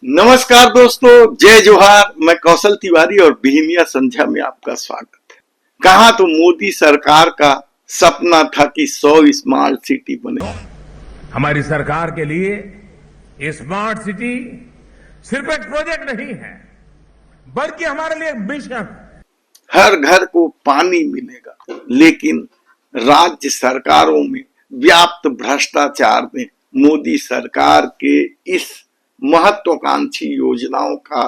नमस्कार दोस्तों, जय जोहार। मैं कौशल तिवारी और बिहिनिया संध्या में आपका स्वागत है। कहा तो मोदी सरकार का सपना था कि 100 स्मार्ट सिटी बने। हमारी सरकार के लिए ये स्मार्ट सिटी सिर्फ एक प्रोजेक्ट नहीं है, बल्कि हमारे लिए एक मिशन। हर घर को पानी मिलेगा, लेकिन राज्य सरकारों में व्याप्त भ्रष्टाचार ने मोदी सरकार के इस महत्वाकांक्षी योजनाओं का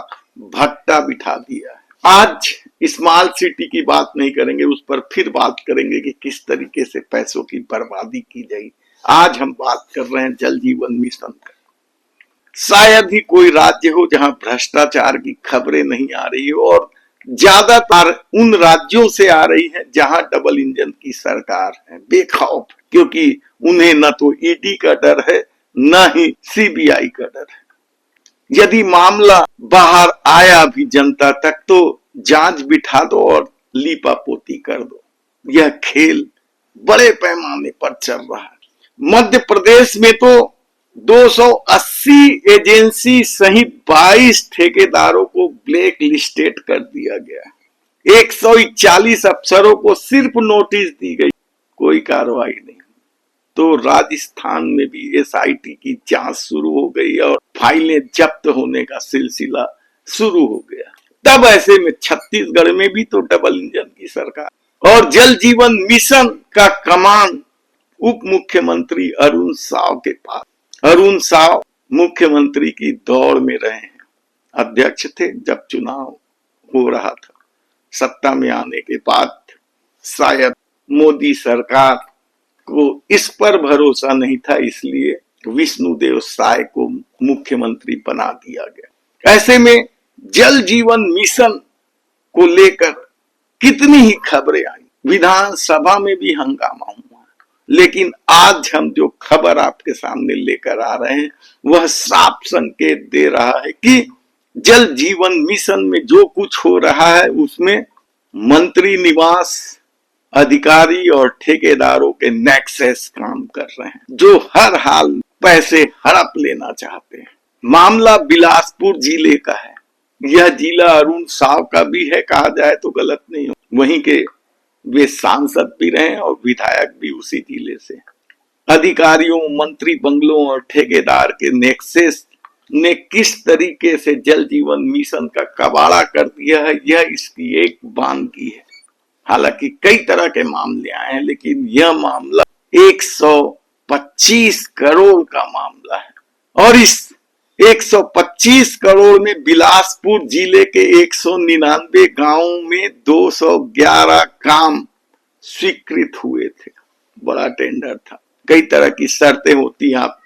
भट्टा बिठा दिया है। आज स्मार्ट सिटी की बात नहीं करेंगे, उस पर फिर बात करेंगे कि किस तरीके से पैसों की बर्बादी की जाए। आज हम बात कर रहे हैं जल जीवन मिशन पर। शायद ही कोई राज्य हो जहां भ्रष्टाचार की खबरें नहीं आ रही हो, और ज्यादातर उन राज्यों से आ रही है जहां डबल इंजन की सरकार है बेखौफ, क्योंकि उन्हें न तो ईडी का डर है न ही सीबीआई का डर है। यदि मामला बाहर आया भी जनता तक तो जांच बिठा दो और लीपापोती कर दो। यह खेल बड़े पैमाने पर चल रहा है। मध्य प्रदेश में तो 280 एजेंसी सहित 22 ठेकेदारों को ब्लैक लिस्टेड कर दिया गया। 141 अफसरों को सिर्फ नोटिस दी गई, कोई कार्रवाई नहीं। तो राजस्थान में भी एसआईटी की जांच शुरू हो गई और फाइलें जब्त होने का सिलसिला शुरू हो गया। तब ऐसे में छत्तीसगढ़ में भी तो डबल इंजन की सरकार और जल जीवन मिशन का कमान उप मुख्यमंत्री अरुण साव के पास। अरुण साव मुख्यमंत्री की दौड़ में रहे हैं, अध्यक्ष थे जब चुनाव हो रहा था। सत्ता में आने के बाद शायद मोदी सरकार को इस पर भरोसा नहीं था, इसलिए विष्णुदेव साय को मुख्यमंत्री बना दिया गया। ऐसे में जल जीवन मिशन को लेकर कितनी ही खबरें आई, विधानसभा में भी हंगामा हुआ। लेकिन आज हम जो खबर आपके सामने लेकर आ रहे हैं वह साफ संकेत दे रहा है कि जल जीवन मिशन में जो कुछ हो रहा है उसमें मंत्री निवास, अधिकारी और ठेकेदारों के नेक्सस काम कर रहे हैं, जो हर हाल पैसे हड़प लेना चाहते हैं। मामला बिलासपुर जिले का है। यह जिला अरुण साव का भी है, कहा जाए तो गलत नहीं हो। वहीं के वे सांसद भी रहे और विधायक भी उसी जिले से। अधिकारियों, मंत्री बंगलों और ठेकेदार के नेक्सस ने किस तरीके से जल जीवन मिशन का कबाड़ा कर दिया है, यह इसकी एक बानगी है। हालांकि कई तरह के मामले आए हैं, लेकिन यह मामला 125 करोड़ का मामला है। और इस 125 करोड़ में बिलासपुर जिले के 199 गांवों में 211 काम स्वीकृत हुए थे। बड़ा टेंडर था, कई तरह की शर्तें होती हैं, आप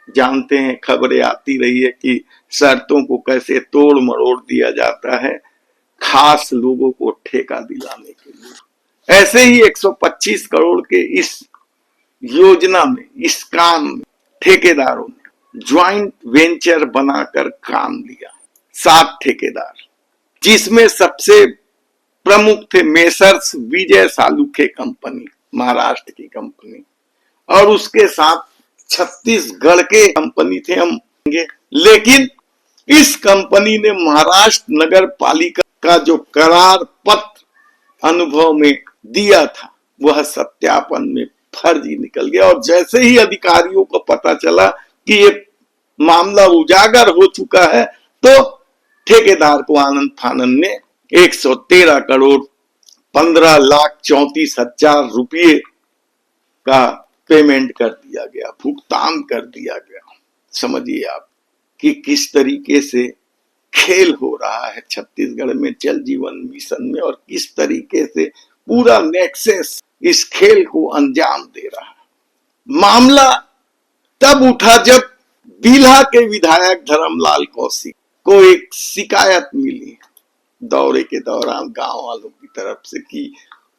जानते हैं, खबरें आती रही है कि शर्तों को कैसे तोड़ मरोड़ दिया जाता है खास लोगों को ठेका दिलाने के लिए। ऐसे ही 125 करोड़ के इस योजना में, इस काम में ठेकेदारों ने ज्वाइंट वेंचर बनाकर काम लिया। 7 ठेकेदार, जिसमें सबसे प्रमुख थे मेसर्स विजय सालुखे कंपनी, महाराष्ट्र की कंपनी, और उसके साथ छत्तीसगढ़ के कंपनी थे हम। लेकिन इस कंपनी ने महाराष्ट्र नगर पालिका का जो करार पत्र अनुभव में दिया था वह सत्यापन में फर्जी निकल गया। और जैसे ही अधिकारियों को पता चला कि ये मामला उजागर हो चुका है तो ठेकेदार को आनंद फानन ने 113 करोड़ 15,34,000 रुपये का पेमेंट कर दिया गया, भुगतान कर दिया गया। समझिए आप कि किस तरीके से खेल हो रहा है छत्तीसगढ़ में जल जीवन मिशन में, और किस तरीके से पूरा नेक्सस इस खेल को अंजाम दे रहा है। मामला तब उठा जब बिल्हा के विधायक धर्मलाल कौशिक को एक शिकायत मिली दौरे के दौरान गांव वालों की तरफ से कि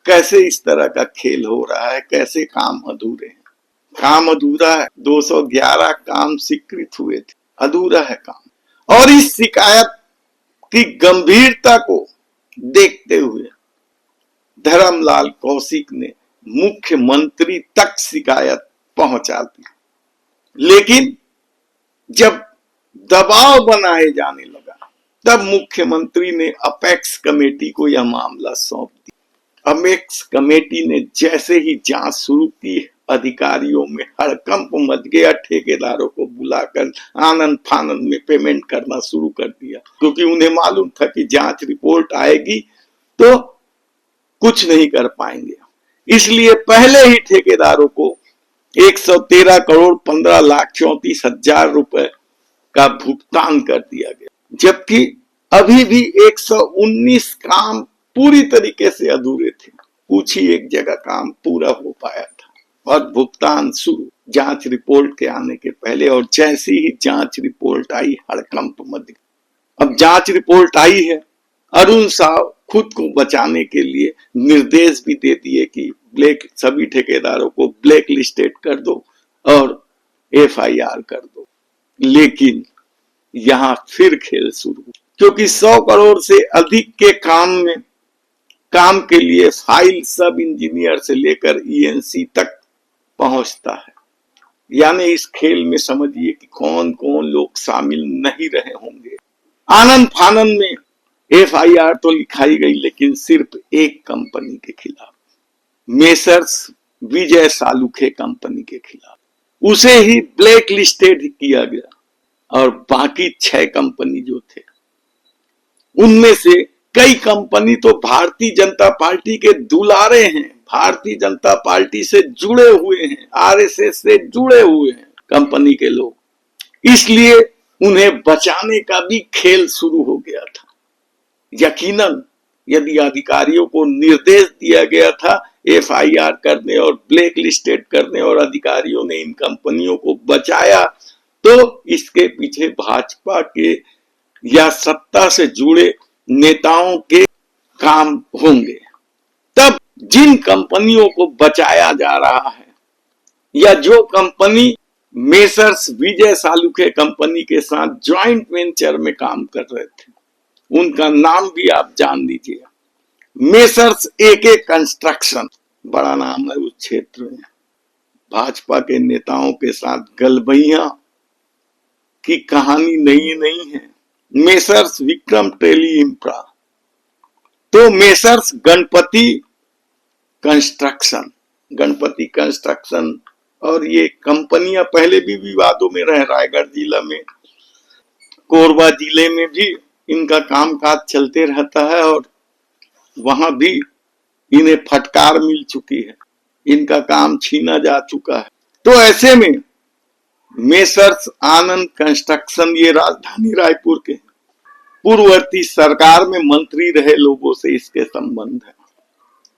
कैसे इस तरह का खेल हो रहा है, कैसे काम अधूरे हैं। काम अधूरा है, 211 काम स्वीकृत हुए थे, अधूरा है काम। और इस शिकायत की गंभीरता को देखते हुए धर्मलाल कौशिक ने मुख्यमंत्री तक शिकायत पहुंचा दी। लेकिन जब दबाव बनाए जाने लगा, तब मुख्यमंत्री ने अपेक्स कमेटी को यह मामला सौंप दिया। अपेक्स कमेटी ने जैसे ही जांच शुरू की, अधिकारियों में हड़कंप मच गया, ठेकेदारों को बुलाकर आनंद फानंद में पेमेंट करना शुरू कर दिया, क्योंकि उन्हें मालूम था कि जांच रिपोर्ट आएगी तो कुछ नहीं कर पाएंगे। इसलिए पहले ही ठेकेदारों को 113 करोड़ 15 लाख 34 हजार रुपए का भुगतान कर दिया गया, जबकि अभी भी 119 काम पूरी तरीके से अधूरे थे। कुछ ही एक जगह काम पूरा हो पाया था और भुगतान शुरू जांच रिपोर्ट के आने के पहले। और जैसी ही जांच रिपोर्ट आई, हड़कंप मच गया। अब जांच रिपोर्ट आई है, अरुण साव खुद को बचाने के लिए निर्देश भी दे दिए कि सभी ठेकेदारों को ब्लैक लिस्टेड कर दो और FIR कर दो। लेकिन यहां फिर खेल शुरू, क्योंकि 100 करोड़ से अधिक के काम के लिए फाइल सब इंजीनियर से लेकर ENC तक पहुंचता है। यानी इस खेल में समझिए कि कौन कौन लोग शामिल नहीं रहे होंगे। आनंद फानंद में FIR तो लिखाई गई, लेकिन सिर्फ एक कंपनी के खिलाफ, मेसर्स विजय सालुखे कंपनी के खिलाफ। उसे ही ब्लैक लिस्टेड किया गया और बाकी 6 कंपनी जो थे, उनमें से कई कंपनी तो भारतीय जनता पार्टी के दुलारे हैं, भारतीय जनता पार्टी से जुड़े हुए हैं, RSS से जुड़े हुए हैं कंपनी के लोग। इसलिए उन्हें बचाने का भी खेल शुरू हो गया था। यकीनन यदि अधिकारियों को निर्देश दिया गया था FIR करने और ब्लैक लिस्टेड करने और अधिकारियों ने इन कंपनियों को बचाया, तो इसके पीछे भाजपा के या सत्ता से जुड़े नेताओं के काम होंगे। तब जिन कंपनियों को बचाया जा रहा है या जो कंपनी मेसर्स विजय सालुखे कंपनी के साथ ज्वाइंट वेंचर में काम कर रहे थे, उनका नाम भी आप जान लीजिए। मेसर्स AK कंस्ट्रक्शन, बड़ा नाम है उस क्षेत्र में। भाजपा के नेताओं के साथ गलबैया की कहानी नहीं है। मेसर्स विक्रम टेली इंफ्रा, तो मेसर्स गणपति कंस्ट्रक्शन और ये कंपनियां पहले भी विवादों में रह, रायगढ़ जिला में, कोरबा जिले में भी इनका कामकाज चलते रहता है और वहां भी इन्हें फटकार मिल चुकी है, इनका काम छीना जा चुका है। तो ऐसे में मेसर्स आनंद कंस्ट्रक्शन, ये राजधानी रायपुर के पूर्ववर्ती सरकार में मंत्री रहे लोगों से इसके संबंध है।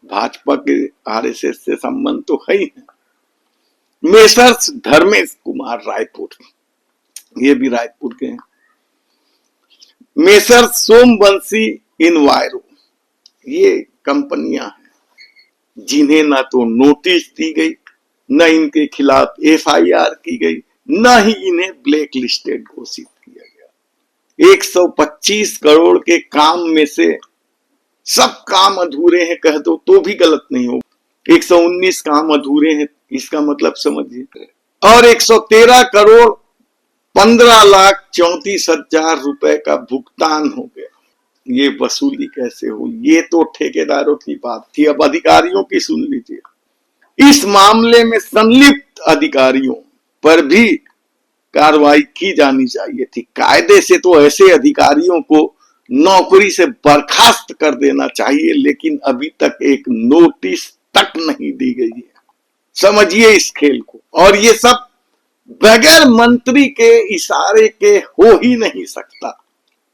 भाजपा के RSS से संबंध तो है ही है। मेसर्स धर्मेश कुमार रायपुर, ये भी रायपुर के हैं। मेसर्स सोमवंशी इनवायरो, ये कंपनियां हैं जिन्हें ना तो नोटिस दी गई, न इनके खिलाफ FIR की गई, न ही इन्हें ब्लैक लिस्टेड घोषित किया गया। 125 करोड़ के काम में से सब काम अधूरे हैं कह दो तो भी गलत नहीं होगा। 119 काम अधूरे हैं, इसका मतलब समझिए। और 113 करोड़ 15 लाख 34 हजार रुपए का भुगतान हो गया। ये वसूली कैसे हो, ये तो ठेकेदारों की बात थी। अब अधिकारियों की सुन लीजिए। इस मामले में संलिप्त अधिकारियों पर भी कार्रवाई की जानी चाहिए थी। कायदे से तो ऐसे अधिकारियों को नौकरी से बर्खास्त कर देना चाहिए, लेकिन अभी तक एक नोटिस तक नहीं दी गई है। समझिए इस खेल को। और ये सब बगैर मंत्री के इशारे के हो ही नहीं सकता।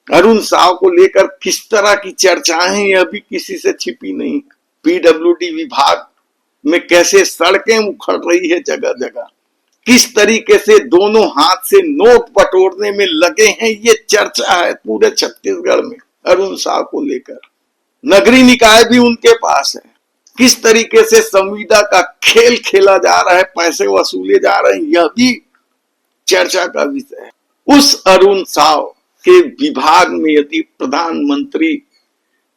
अरुण साव को लेकर किस तरह की चर्चाएं यह भी किसी से छिपी नहीं। PWD विभाग में कैसे सड़कें उखड़ रही है जगह जगह, किस तरीके से दोनों हाथ से नोट बटोरने में लगे हैं, ये चर्चा है पूरे छत्तीसगढ़ में अरुण साव को लेकर। नगरीय निकाय भी उनके पास है। किस तरीके से संविदा का खेल खेला जा रहा है, पैसे वसूले जा रहे हैं, यह भी चर्चा का विषय है। उस अरुण साव के विभाग में यदि प्रधानमंत्री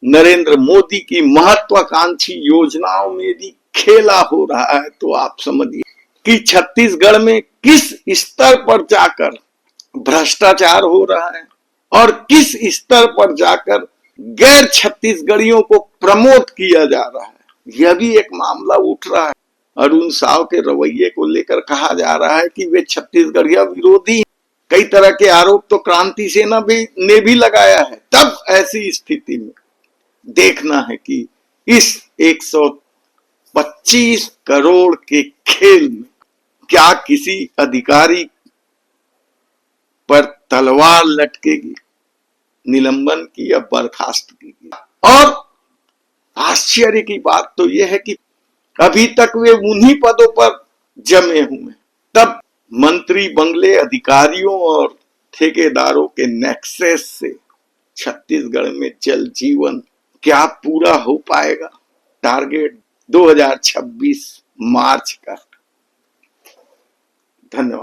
नरेंद्र मोदी की महत्वाकांक्षी योजनाओं में यदि खेला हो रहा है, तो आप समझिए कि छत्तीसगढ़ में किस स्तर पर जाकर भ्रष्टाचार हो रहा है और किस स्तर पर जाकर गैर छत्तीसगढ़ियों को प्रमोट किया जा रहा है, यह भी एक मामला उठ रहा है। अरुण साव के रवैये को लेकर कहा जा रहा है कि वे छत्तीसगढ़िया विरोधी हैं। कई तरह के आरोप तो क्रांति सेना ने भी लगाया है। तब ऐसी स्थिति में देखना है कि इस 125 करोड़ के खेल में क्या किसी अधिकारी पर तलवार लटकेगी, निलंबन की या बर्खास्त की। और आश्चर्य की बात तो यह है कि अभी तक वे उन्हीं पदों पर जमे हुए, तब मंत्री बंगले, अधिकारियों और ठेकेदारों के नेक्सस से छत्तीसगढ़ में जल जीवन क्या पूरा हो पाएगा? टारगेट 2026 मार्च का। धन्यवाद।